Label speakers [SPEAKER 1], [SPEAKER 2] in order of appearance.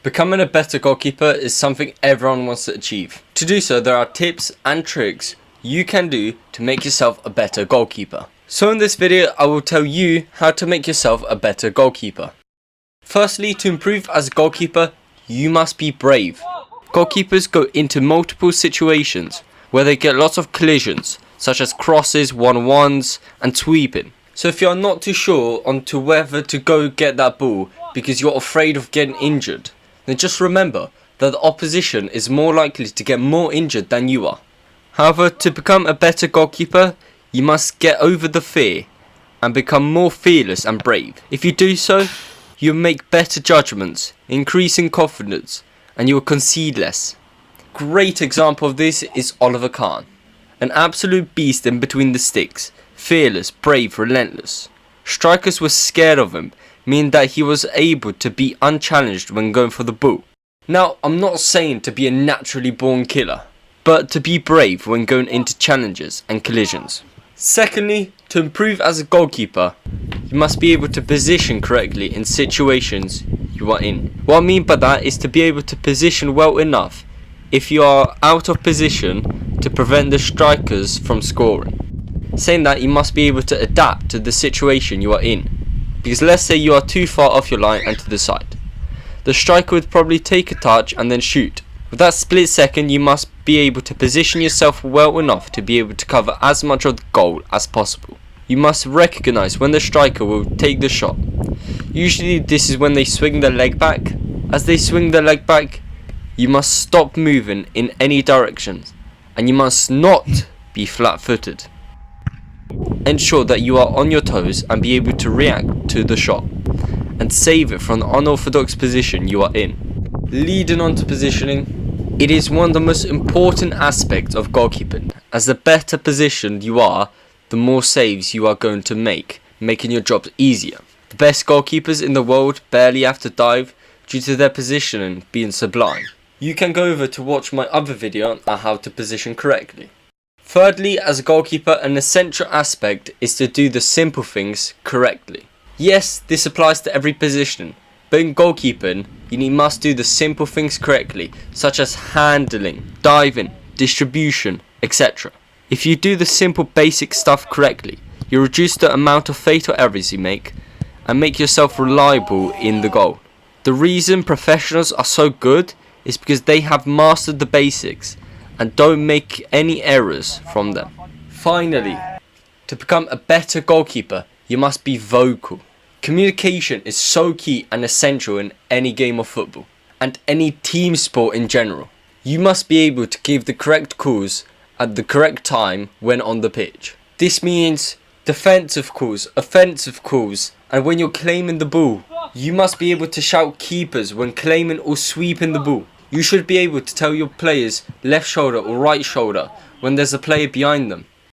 [SPEAKER 1] Becoming a better goalkeeper is something everyone wants to achieve. To do so, there are tips and tricks you can do to make yourself a better goalkeeper. So in this video, I will tell you how to make yourself a better goalkeeper. Firstly, to improve as a goalkeeper, you must be brave. Goalkeepers go into multiple situations where they get lots of collisions, such as crosses, 1-1s and sweeping. So if you are not too sure on to whether to go get that ball because you're afraid of getting injured, then just remember that the opposition is more likely to get more injured than you are. However, to become a better goalkeeper, you must get over the fear and become more fearless and brave. If you do so, you'll make better judgments, increase in confidence, and you will concede less. Great example of this is Oliver Kahn. An absolute beast in between the sticks, fearless, brave, relentless. Strikers were scared of him, meaning that he was able to be unchallenged when going for the ball. Now, I'm not saying to be a naturally born killer, but to be brave when going into challenges and collisions. Secondly, to improve as a goalkeeper, you must be able to position correctly in situations you are in. What I mean by that is to be able to position well enough if you are out of position to prevent the strikers from scoring. Saying that, you must be able to adapt to the situation you are in. Because let's say you are too far off your line and to the side. The striker would probably take a touch and then shoot. With that split second, you must be able to position yourself well enough to be able to cover as much of the goal as possible. You must recognise when the striker will take the shot. Usually this is when they swing their leg back. As they swing their leg back, you must stop moving in any direction, and you must not be flat-footed. Ensure that you are on your toes and be able to react to the shot and save it from the unorthodox position you are in. Leading on to positioning, it is one of the most important aspects of goalkeeping, as the better positioned you are, the more saves you are going to make, making your job easier. The best goalkeepers in the world barely have to dive due to their positioning being sublime. You can go over to watch my other video on how to position correctly. Thirdly, as a goalkeeper, an essential aspect is to do the simple things correctly. Yes, this applies to every position, but in goalkeeping, you must do the simple things correctly, such as handling, diving, distribution, etc. If you do the simple basic stuff correctly, you reduce the amount of fatal errors you make and make yourself reliable in the goal. The reason professionals are so good is because they have mastered the basics and don't make any errors from them. Finally, to become a better goalkeeper, you must be vocal. Communication is so key and essential in any game of football and any team sport in general. You must be able to give the correct calls at the correct time when on the pitch. This means defensive calls, offensive calls, and when you're claiming the ball, you must be able to shout keepers when claiming or sweeping the ball. You should be able to tell your players left shoulder or right shoulder when there's a player behind them.